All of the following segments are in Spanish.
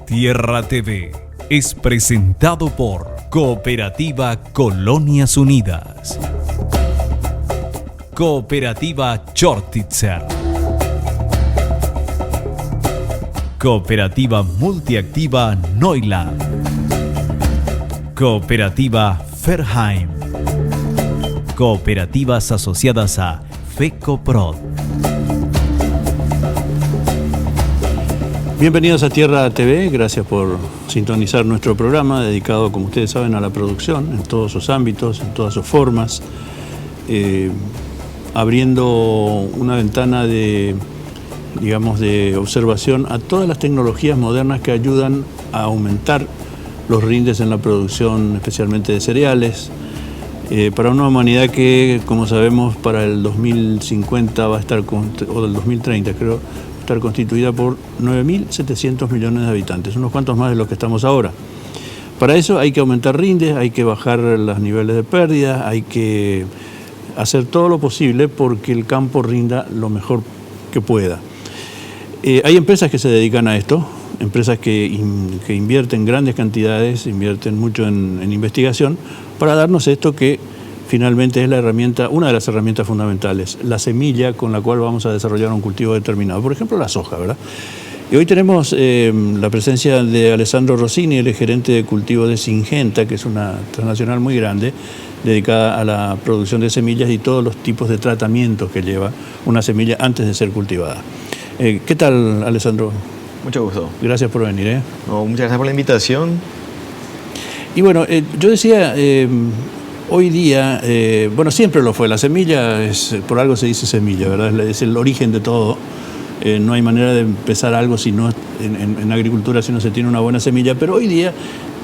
Tierra TV es presentado por Cooperativa Colonias Unidas, Cooperativa Chortitzer, Cooperativa Multiactiva Neuland, Cooperativa Ferheim, Cooperativas asociadas a FECOPROD. Bienvenidos a Tierra TV, gracias por sintonizar nuestro programa dedicado, como ustedes saben, a la producción en todos sus ámbitos, en todas sus formas, abriendo una ventana de observación a todas las tecnologías modernas que ayudan a aumentar los rindes en la producción, especialmente de cereales, para una humanidad que, como sabemos, para el 2050 va a estar, o del 2030 creo, estar constituida por 9.700 millones de habitantes, unos cuantos más de los que estamos ahora. Para eso hay que aumentar rindes, hay que bajar los niveles de pérdida, hay que hacer todo lo posible porque el campo rinda lo mejor que pueda. Hay empresas que se dedican a esto, empresas que invierten grandes cantidades, invierten mucho en investigación para darnos esto que finalmente es la herramienta, una de las herramientas fundamentales, la semilla con la cual vamos a desarrollar un cultivo determinado. Por ejemplo, la soja, ¿verdad? Y hoy tenemos la presencia de Alessandro Rossini, el gerente de cultivo de Syngenta, que es una transnacional muy grande, dedicada a la producción de semillas y todos los tipos de tratamientos que lleva una semilla antes de ser cultivada. ¿Qué tal, Alessandro? Mucho gusto. Gracias por venir. Muchas gracias por la invitación. Y bueno, yo decía... hoy día, siempre lo fue, la semilla, por algo se dice semilla, ¿verdad? Es el origen de todo. No hay manera de empezar algo si no, en agricultura si no se tiene una buena semilla, pero hoy día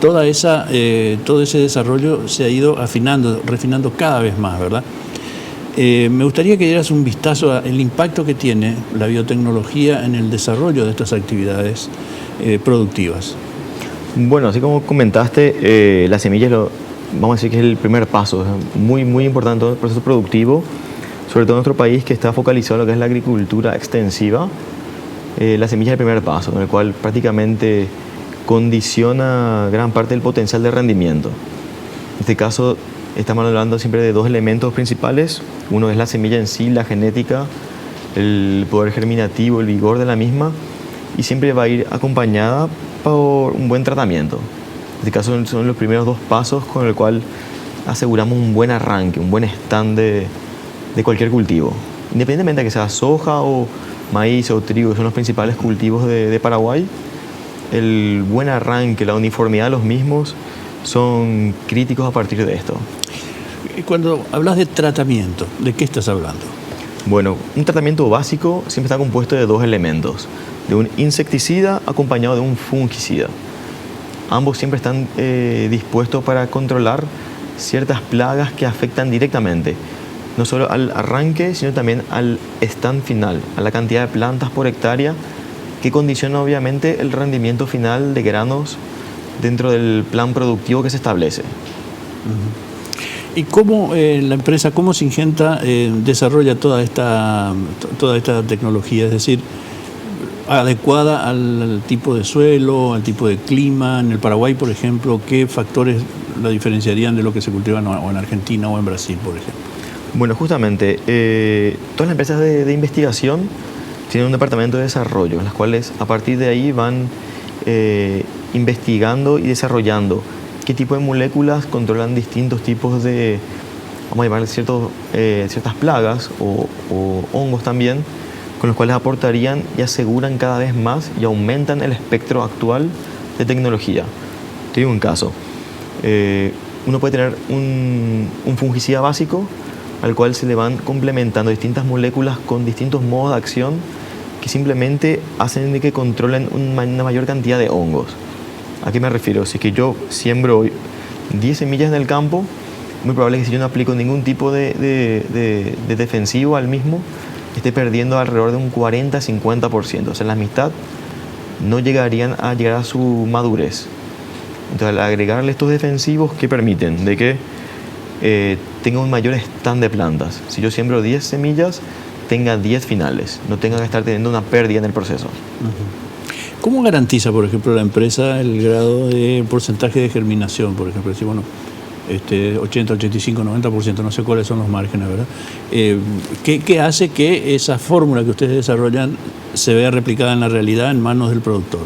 todo ese desarrollo se ha ido afinando, refinando cada vez más, ¿verdad? Me gustaría que dieras un vistazo al impacto que tiene la biotecnología en el desarrollo de estas actividades productivas. Bueno, así como comentaste, la semilla vamos a decir que es el primer paso, es muy importante en todo el proceso productivo, sobre todo en nuestro país que está focalizado en lo que es la agricultura extensiva. La semilla es el primer paso, en el cual prácticamente condiciona gran parte del potencial de rendimiento. En este caso estamos hablando siempre de dos elementos principales. Uno es la semilla en sí, la genética, el poder germinativo, el vigor de la misma, y siempre va a ir acompañada por un buen tratamiento. En este caso son los primeros dos pasos con el cual aseguramos un buen arranque, un buen stand de cualquier cultivo. Independientemente de que sea soja o maíz o trigo, son los principales cultivos de Paraguay, el buen arranque, la uniformidad de los mismos son críticos a partir de esto. Cuando hablas de tratamiento, ¿de qué estás hablando? Bueno, un tratamiento básico siempre está compuesto de dos elementos, de un insecticida acompañado de un fungicida. Ambos siempre están dispuestos para controlar ciertas plagas que afectan directamente, no solo al arranque, sino también al stand final, a la cantidad de plantas por hectárea, que condiciona obviamente el rendimiento final de granos dentro del plan productivo que se establece. ¿Y cómo la empresa, cómo Syngenta desarrolla toda esta tecnología? Es decir, adecuada al tipo de suelo, al tipo de clima. En el Paraguay, por ejemplo, ¿qué factores la diferenciarían de lo que se cultiva en Argentina o en Brasil, por ejemplo? Bueno, justamente, todas las empresas de investigación tienen un departamento de desarrollo, en las cuales a partir de ahí van investigando y desarrollando qué tipo de moléculas controlan distintos tipos de, vamos a llamarle ciertas plagas o hongos también, con los cuales aportarían y aseguran cada vez más y aumentan el espectro actual de tecnología. Te digo un caso. Uno puede tener un fungicida básico al cual se le van complementando distintas moléculas con distintos modos de acción que simplemente hacen de que controlen una mayor cantidad de hongos. ¿A qué me refiero? Si es que yo siembro hoy 10 semillas en el campo, muy probable que si yo no aplico ningún tipo de defensivo al mismo, esté perdiendo alrededor de un 40-50%. O sea, la mitad no llegarían a llegar a su madurez. Entonces, al agregarle estos defensivos, ¿qué permiten? De que tenga un mayor stand de plantas. Si yo siembro 10 semillas, tenga 10 finales, no tenga que estar teniendo una pérdida en el proceso. ¿Cómo garantiza, por ejemplo, la empresa el grado de porcentaje de germinación? Por ejemplo, decir, bueno, 80, 85, 90%, no sé cuáles son los márgenes, ¿verdad? ¿Qué hace que esa fórmula que ustedes desarrollan se vea replicada en la realidad en manos del productor?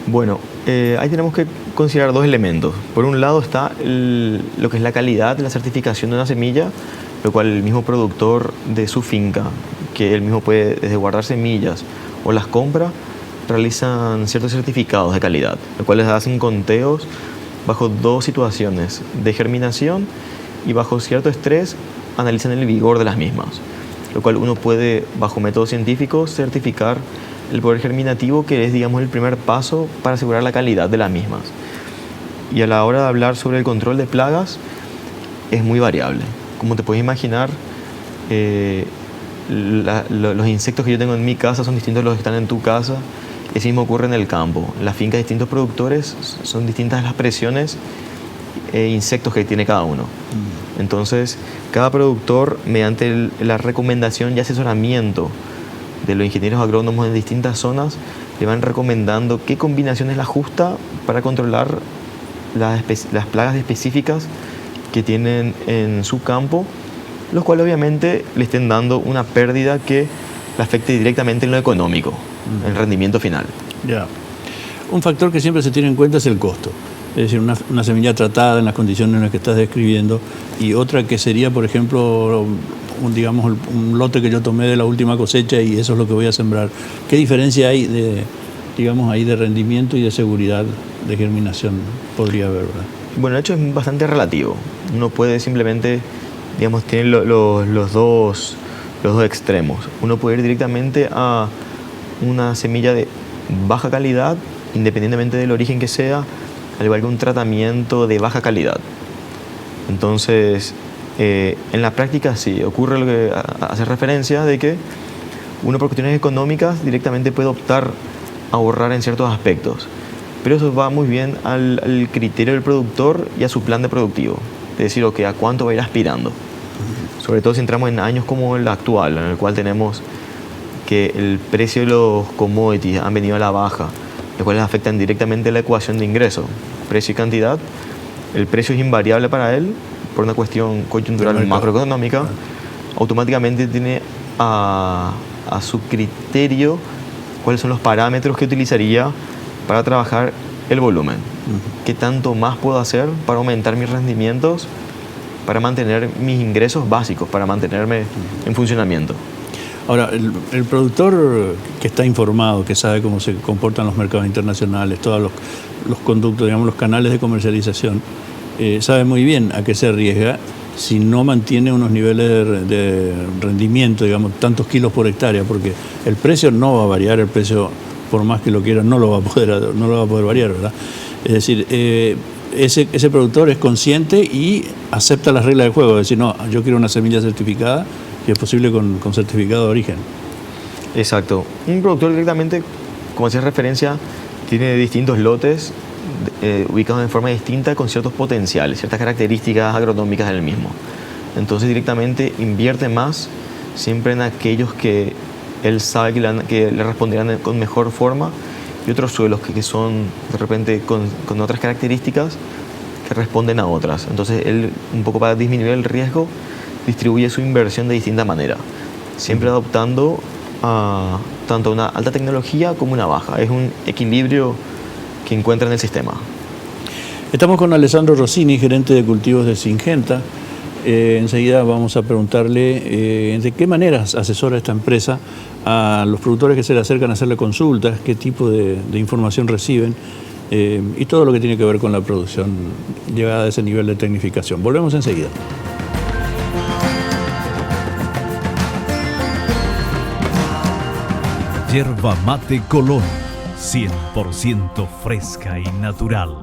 Bueno, ahí tenemos que considerar dos elementos. Por un lado está lo que es la calidad de la certificación de una semilla, lo cual el mismo productor de su finca, que él mismo puede desde guardar semillas o las compra, realizan ciertos certificados de calidad, los cuales hacen conteos bajo dos situaciones, de germinación y bajo cierto estrés analizan el vigor de las mismas, lo cual uno puede, bajo métodos científicos, certificar el poder germinativo, que es, digamos, el primer paso para asegurar la calidad de las mismas. Y a la hora de hablar sobre el control de plagas, es muy variable. Como te puedes imaginar, los insectos que yo tengo en mi casa son distintos a los que están en tu casa. Eso mismo ocurre en el campo. En las fincas de distintos productores son distintas las presiones e insectos que tiene cada uno. Entonces, cada productor, mediante la recomendación y asesoramiento de los ingenieros agrónomos en distintas zonas, le van recomendando qué combinación es la justa para controlar las plagas específicas que tienen en su campo, los cuales obviamente le estén dando una pérdida que le afecte directamente en lo económico, en el rendimiento final. Ya. Un factor que siempre se tiene en cuenta es el costo. Es decir, una semilla tratada en las condiciones en las que estás describiendo, y otra que sería, por ejemplo, un lote que yo tomé de la última cosecha y eso es lo que voy a sembrar. ¿Qué diferencia hay de rendimiento y de seguridad de germinación podría haber, ¿verdad? Bueno, de hecho es bastante relativo. Uno puede simplemente, digamos, tener los dos extremos. Uno puede ir directamente a una semilla de baja calidad, independientemente del origen que sea, al igual que un tratamiento de baja calidad. Entonces, en la práctica sí, ocurre lo que hace referencia de que uno, por cuestiones económicas, directamente puede optar a ahorrar en ciertos aspectos. Pero eso va muy bien al criterio del productor y a su plan de productivo. Es decir, okay, a cuánto va a ir aspirando. Sobre todo si entramos en años como el actual, en el cual tenemos que el precio de los commodities han venido a la baja, los cuales afectan directamente la ecuación de ingreso, precio y cantidad. El precio es invariable para él por una cuestión coyuntural macroeconómica. Automáticamente tiene a su criterio cuáles son los parámetros que utilizaría para trabajar el volumen. ¿Qué tanto más puedo hacer para aumentar mis rendimientos, para mantener mis ingresos básicos, para mantenerme en funcionamiento? Ahora, el productor que está informado, que sabe cómo se comportan los mercados internacionales, todos los conductos, digamos, los canales de comercialización, sabe muy bien a qué se arriesga si no mantiene unos niveles de rendimiento, digamos, tantos kilos por hectárea, porque el precio no va a variar, el precio, por más que lo quiera, no lo va a poder variar, ¿verdad? Es decir, ese productor es consciente y acepta las reglas del juego, es decir, no, yo quiero una semilla certificada, y es posible con certificado de origen. Exacto. Un productor directamente, como hacía referencia, tiene distintos lotes ubicados de forma distinta con ciertos potenciales, ciertas características agronómicas del mismo. Entonces directamente invierte más siempre en aquellos que él sabe que le responderán con mejor forma, y otros suelos que son de repente con otras características que responden a otras. Entonces él, un poco para disminuir el riesgo, distribuye su inversión de distinta manera, siempre adoptando tanto una alta tecnología como una baja. Es un equilibrio que encuentra en el sistema. Estamos con Alessandro Rossini, gerente de cultivos de Syngenta. Enseguida vamos a preguntarle de qué maneras asesora esta empresa a los productores que se le acercan a hacerle consultas, qué tipo de información reciben y todo lo que tiene que ver con la producción llegada a ese nivel de tecnificación. Volvemos enseguida. Yerba Mate Colón, 100% fresca y natural.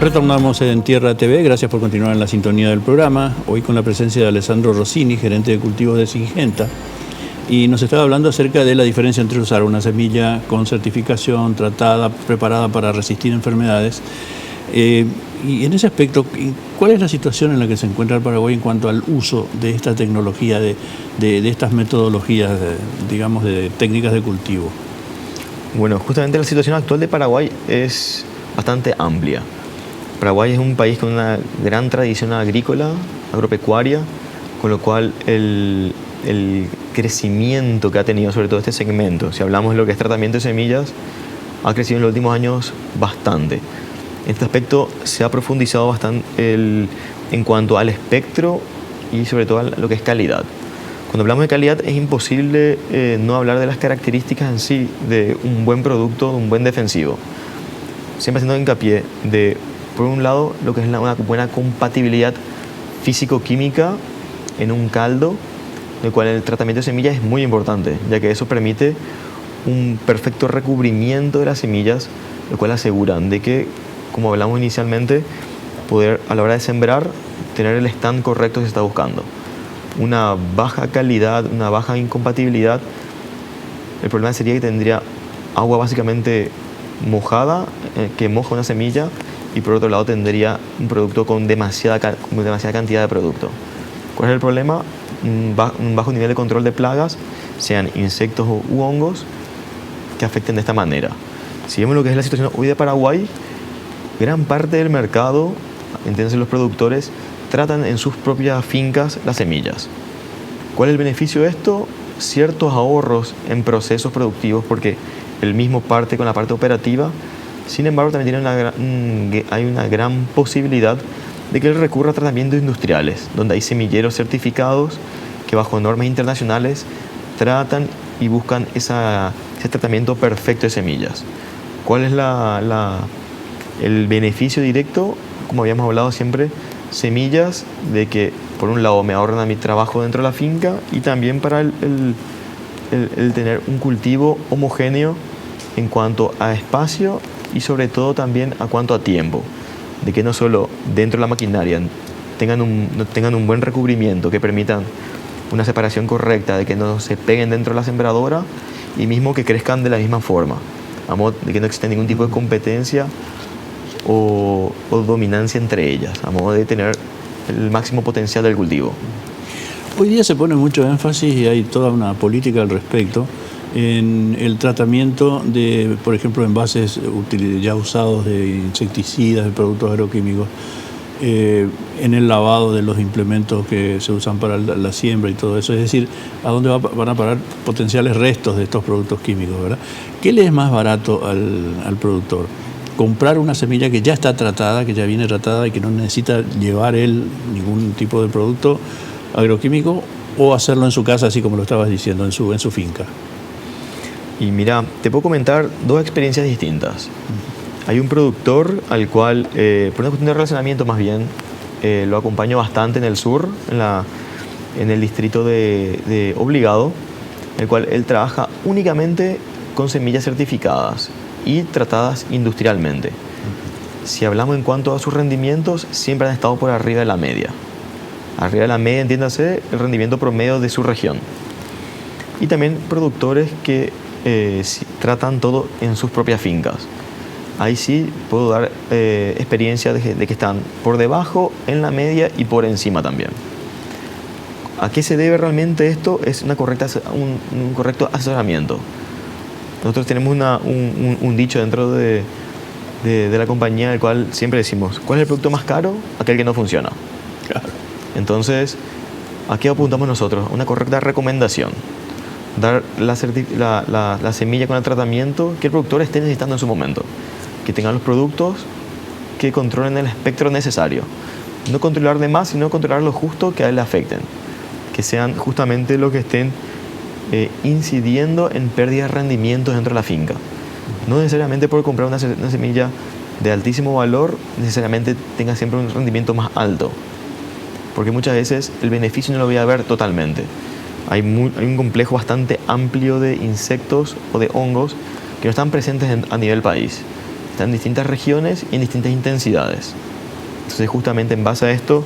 Retornamos en Tierra TV, gracias por continuar en la sintonía del programa. Hoy con la presencia de Alessandro Rossini, gerente de cultivos de Syngenta. y nos estaba hablando acerca de la diferencia entre usar una semilla con certificación, tratada, preparada para resistir enfermedades. Y en ese aspecto, ¿cuál es la situación en la que se encuentra el Paraguay en cuanto al uso de esta tecnología, de estas metodologías, digamos, de técnicas de cultivo? Bueno, justamente la situación actual de Paraguay es bastante amplia. Paraguay es un país con una gran tradición agrícola, agropecuaria, con lo cual el crecimiento que ha tenido sobre todo este segmento, si hablamos de lo que es tratamiento de semillas, ha crecido en los últimos años bastante. En este aspecto se ha profundizado bastante en cuanto al espectro y sobre todo a lo que es calidad. Cuando hablamos de calidad es imposible no hablar de las características en sí de un buen producto, de un buen defensivo. Siempre haciendo hincapié de, por un lado, lo que es una buena compatibilidad físico-química en un caldo, del cual el tratamiento de semillas es muy importante, ya que eso permite un perfecto recubrimiento de las semillas, lo cual aseguran de que, como hablamos inicialmente, poder a la hora de sembrar tener el stand correcto que se está buscando. Una baja calidad, una baja incompatibilidad, el problema sería que tendría agua básicamente mojada, que moja una semilla, y por otro lado tendría un producto con demasiada cantidad de producto. ¿Cuál es el problema? Un bajo nivel de control de plagas, sean insectos u hongos, que afecten de esta manera. Si vemos lo que es la situación hoy de Paraguay, gran parte del mercado, entiéndase los productores, tratan en sus propias fincas las semillas. ¿Cuál es el beneficio de esto? Ciertos ahorros en procesos productivos, porque el mismo parte con la parte operativa. Sin embargo, también hay una gran posibilidad de que él recurra a tratamientos industriales, donde hay semilleros certificados que bajo normas internacionales tratan y buscan ese tratamiento perfecto de semillas. ¿Cuál es el beneficio directo? Como habíamos hablado siempre, semillas de que por un lado me ahorran a mi trabajo dentro de la finca, y también para el tener un cultivo homogéneo en cuanto a espacio y sobre todo también a cuanto a tiempo, de que no solo dentro de la maquinaria tengan un buen recubrimiento, que permitan una separación correcta, de que no se peguen dentro de la sembradora, y mismo que crezcan de la misma forma, a modo de que no exista ningún tipo de competencia o dominancia entre ellas, a modo de tener el máximo potencial del cultivo. Hoy día se pone mucho énfasis, y hay toda una política al respecto, en el tratamiento de, por ejemplo, envases ya usados de insecticidas, de productos agroquímicos, en el lavado de los implementos que se usan para la siembra y todo eso. Es decir, ¿a dónde van a parar potenciales restos de estos productos químicos, verdad? ¿Qué le es más barato al productor? ¿Comprar una semilla que ya está tratada, que ya viene tratada y que no necesita llevar él ningún tipo de producto agroquímico, o hacerlo en su casa, así como lo estabas diciendo, en su finca? Y mira, te puedo comentar dos experiencias distintas. Hay un productor al cual, por una cuestión de relacionamiento más bien, lo acompaño bastante en el sur, en el distrito de Obligado, en el cual él trabaja únicamente con semillas certificadas y tratadas industrialmente. Si hablamos en cuanto a sus rendimientos, siempre han estado por arriba de la media. Arriba de la media, entiéndase, el rendimiento promedio de su región. Y también productores que tratan todo en sus propias fincas. Ahí sí puedo dar experiencia de que están por debajo, en la media y por encima también. ¿A qué se debe realmente esto? Es un correcto asesoramiento. Nosotros tenemos un dicho dentro de la compañía, del cual siempre decimos: ¿cuál es el producto más caro? Aquel que no funciona. Claro. Entonces, ¿a qué apuntamos nosotros? Una correcta recomendación. Dar la semilla con el tratamiento que el productor esté necesitando en su momento. Que tengan los productos que controlen el espectro necesario. No controlar de más, sino controlar lo justo que a él le afecten. Que sean justamente lo que estén incidiendo en pérdida de rendimientos dentro de la finca. No necesariamente por comprar una semilla de altísimo valor, necesariamente tenga siempre un rendimiento más alto. Porque muchas veces el beneficio no lo voy a ver totalmente. Hay un complejo bastante amplio de insectos o de hongos que no están presentes a nivel país. Están en distintas regiones y en distintas intensidades. Entonces, justamente en base a esto,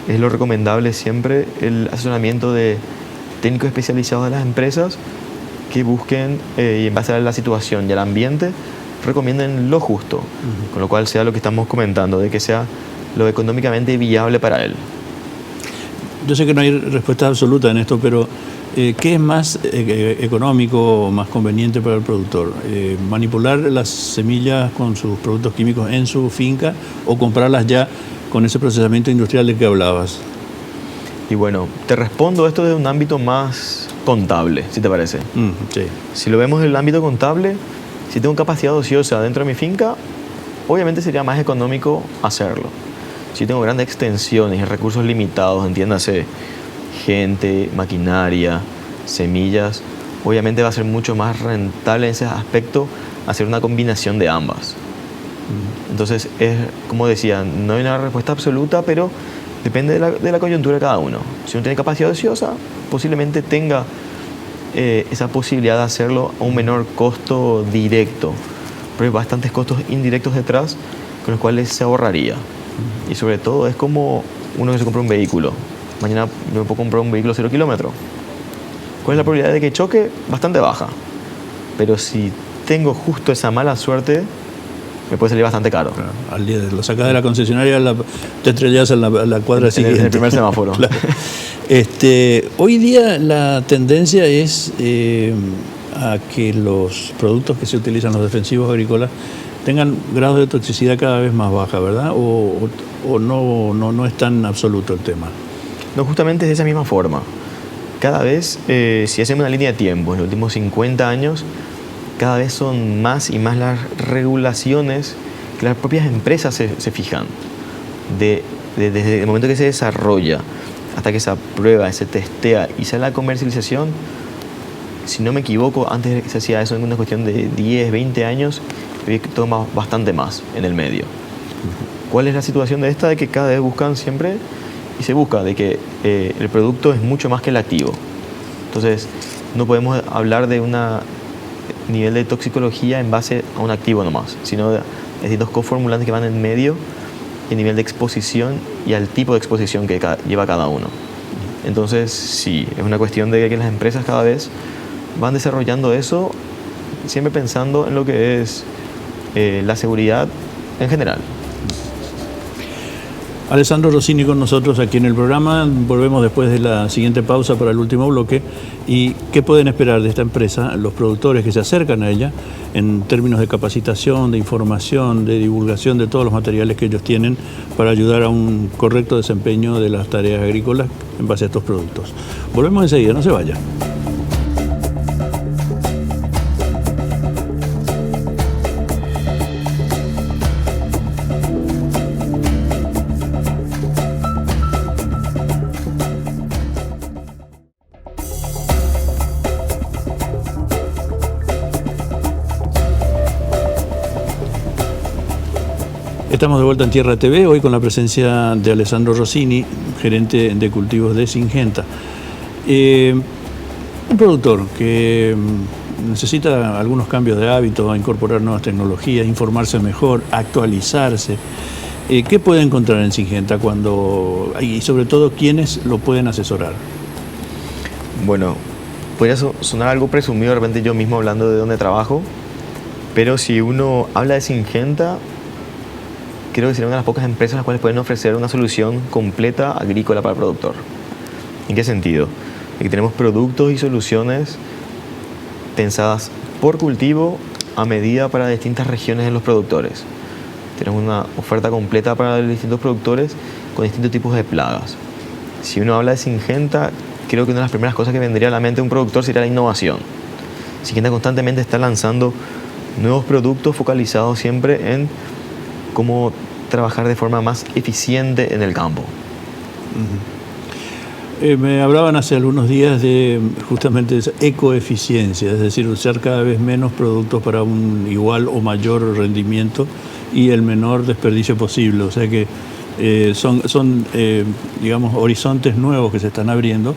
es lo recomendable siempre el asesoramiento de técnicos especializados de las empresas que busquen, y en base a la situación y al ambiente, recomienden lo justo, con lo cual sea lo que estamos comentando, de que sea lo económicamente viable para él. Yo sé que no hay respuesta absoluta en esto, pero ¿qué es más económico o más conveniente para el productor? ¿Manipular las semillas con sus productos químicos en su finca o comprarlas ya con ese procesamiento industrial del que hablabas? Y bueno, te respondo esto desde un ámbito más contable, si te parece. Sí. Si lo vemos en el ámbito contable, si tengo capacidad ociosa dentro de mi finca, obviamente sería más económico hacerlo. Si tengo grandes extensiones y recursos limitados, entiéndase, gente, maquinaria, semillas, obviamente va a ser mucho más rentable en ese aspecto hacer una combinación de ambas. Entonces, es como decía, no hay una respuesta absoluta, pero depende de la coyuntura de cada uno. Si uno tiene capacidad ociosa, posiblemente tenga esa posibilidad de hacerlo a un menor costo directo, pero hay bastantes costos indirectos detrás con los cuales se ahorraría. Y sobre todo es como uno que se compra un vehículo. Mañana me puedo comprar un vehículo 0 kilómetros. ¿Cuál es la probabilidad de que choque? Bastante baja. Pero si tengo justo esa mala suerte, me puede salir bastante caro. Claro, al día lo sacas de la concesionaria, te estrellas en la cuadra siguiente. En el primer semáforo. Claro. Hoy día la tendencia es a que los productos que se utilizan, los defensivos agrícolas, tengan grados de toxicidad cada vez más baja, ¿verdad? ¿O no es tan absoluto el tema? No, justamente es de esa misma forma. Cada vez, si hacemos una línea de tiempo, en los últimos 50 años, cada vez son más y más las regulaciones que las propias empresas se fijan. Desde el momento que se desarrolla hasta que se aprueba, se testea y sale a la comercialización, si no me equivoco, antes se hacía eso en una cuestión de 10, 20 años, hoy toma bastante más en el medio. ¿Cuál es la situación de esta? De que cada vez buscan siempre, y se busca, de que el producto es mucho más que el activo. Entonces, no podemos hablar de un nivel de toxicología en base a un activo nomás, sino de distintos coformulantes que van en medio, el nivel de exposición y al tipo de exposición que lleva cada uno. Entonces, sí, es una cuestión de que las empresas cada vez van desarrollando eso, siempre pensando en lo que es la seguridad en general. Alessandro Rossini con nosotros aquí en el programa. Volvemos después de la siguiente pausa para el último bloque. ¿Y qué pueden esperar de esta empresa los productores que se acercan a ella en términos de capacitación, de información, de divulgación de todos los materiales que ellos tienen para ayudar a un correcto desempeño de las tareas agrícolas en base a estos productos? Volvemos enseguida, no se vaya. Estamos de vuelta en Tierra TV, hoy con la presencia de Alessandro Rossini, gerente de cultivos de Syngenta. Un productor que necesita algunos cambios de hábito, incorporar nuevas tecnologías, informarse mejor, actualizarse. ¿Qué puede encontrar en Syngenta y sobre todo quiénes lo pueden asesorar? Bueno, podría sonar algo presumido de repente yo mismo hablando de dónde trabajo, pero si uno habla de Syngenta, creo que sería una de las pocas empresas las cuales pueden ofrecer una solución completa agrícola para el productor. ¿En qué sentido? De que tenemos productos y soluciones pensadas por cultivo a medida para distintas regiones de los productores. Tenemos una oferta completa para los distintos productores con distintos tipos de plagas. Si uno habla de Syngenta, creo que una de las primeras cosas que vendría a la mente de un productor sería la innovación. Syngenta constantemente está lanzando nuevos productos focalizados siempre en cómo trabajar de forma más eficiente en el campo. Me hablaban hace algunos días de justamente de esa ecoeficiencia, es decir, usar cada vez menos productos para un igual o mayor rendimiento y el menor desperdicio posible. O sea que son digamos, horizontes nuevos que se están abriendo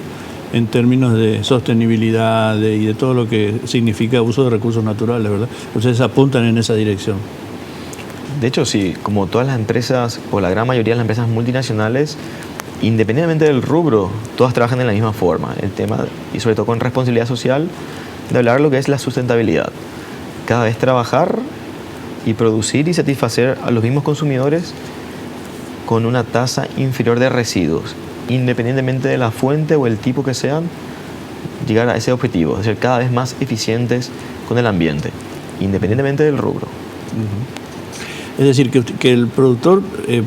en términos de sostenibilidad y de todo lo que significa uso de recursos naturales, ¿verdad? Ustedes apuntan en esa dirección. De hecho, sí, como todas las empresas, o la gran mayoría de las empresas multinacionales, independientemente del rubro, todas trabajan de la misma forma. El tema, y sobre todo con responsabilidad social, de hablar de lo que es la sustentabilidad. Cada vez trabajar y producir y satisfacer a los mismos consumidores con una tasa inferior de residuos, independientemente de la fuente o el tipo que sean, llegar a ese objetivo, de ser cada vez más eficientes con el ambiente, independientemente del rubro. Es decir, que el productor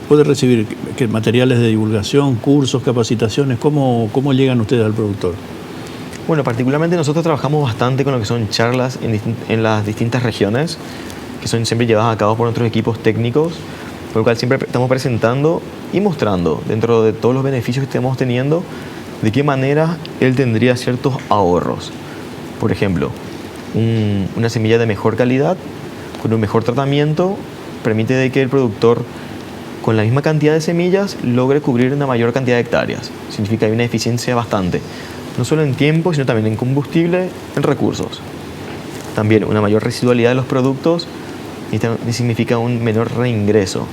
puede recibir materiales de divulgación, cursos, capacitaciones. ¿Cómo llegan ustedes al productor? Bueno, particularmente nosotros trabajamos bastante con lo que son charlas en las distintas regiones, que son siempre llevadas a cabo por nuestros equipos técnicos, por lo cual siempre estamos presentando y mostrando, dentro de todos los beneficios que estamos teniendo, de qué manera él tendría ciertos ahorros. Por ejemplo, una semilla de mejor calidad, con un mejor tratamiento, permite de que el productor, con la misma cantidad de semillas, logre cubrir una mayor cantidad de hectáreas. Significa que hay una eficiencia bastante, no solo en tiempo, sino también en combustible, en recursos. También una mayor residualidad de los productos y significa un menor reingreso.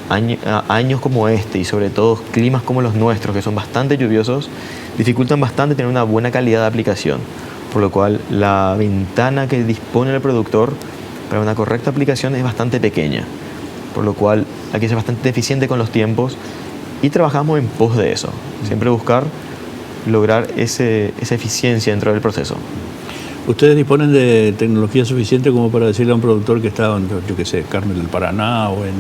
Años como este y sobre todo climas como los nuestros, que son bastante lluviosos, dificultan bastante tener una buena calidad de aplicación, por lo cual la ventana que dispone el productor para una correcta aplicación es bastante pequeña, por lo cual hay que ser bastante eficiente con los tiempos y trabajamos en pos de eso, siempre buscar lograr esa eficiencia dentro del proceso. ¿Ustedes disponen de tecnología suficiente como para decirle a un productor que está en, yo qué sé, Carmel del Paraná o en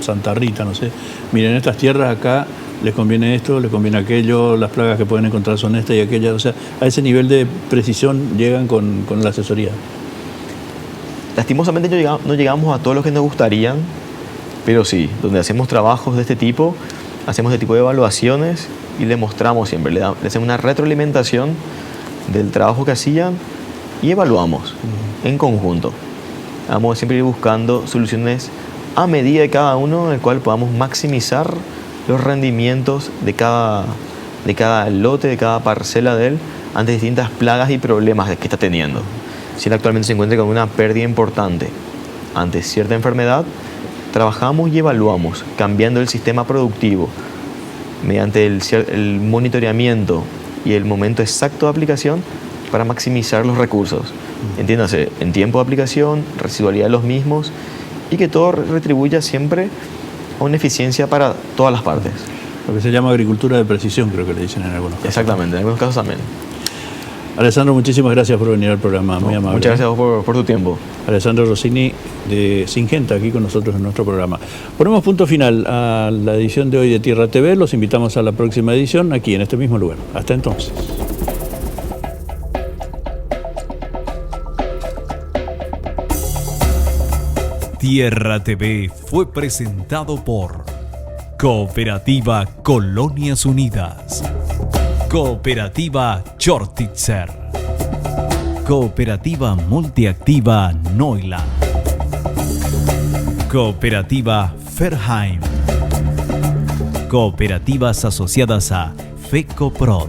Santa Rita, no sé, miren, en estas tierras acá les conviene esto, les conviene aquello, las plagas que pueden encontrar son esta y aquella, o sea, a ese nivel de precisión llegan con la asesoría? Lastimosamente no llegamos a todos los que nos gustarían, pero sí, donde hacemos trabajos de este tipo, hacemos este tipo de evaluaciones y le mostramos siempre, le hacemos una retroalimentación del trabajo que hacían y evaluamos en conjunto. Vamos siempre ir buscando soluciones a medida de cada uno, en el cual podamos maximizar los rendimientos de cada lote, de cada parcela de él, ante distintas plagas y problemas que está teniendo. Si él actualmente se encuentra con una pérdida importante ante cierta enfermedad, trabajamos y evaluamos, cambiando el sistema productivo mediante el monitoreamiento y el momento exacto de aplicación para maximizar los recursos. Entiéndase, en tiempo de aplicación, residualidad de los mismos y que todo retribuya siempre a una eficiencia para todas las partes. Lo que se llama agricultura de precisión, creo que le dicen en algunos casos. Exactamente, en algunos casos también. Alessandro, muchísimas gracias por venir al programa, muy amable. Muchas gracias a vos por tu tiempo. Alessandro Rossini de Syngenta, aquí con nosotros en nuestro programa. Ponemos punto final a la edición de hoy de Tierra TV, los invitamos a la próxima edición aquí en este mismo lugar. Hasta entonces. Tierra TV fue presentado por Cooperativa Colonias Unidas, Cooperativa Chortitzer, Cooperativa Multiactiva Neuland, Cooperativa Ferheim, Cooperativas asociadas a FECOPROD.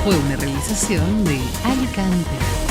Fue una realización de Alicante.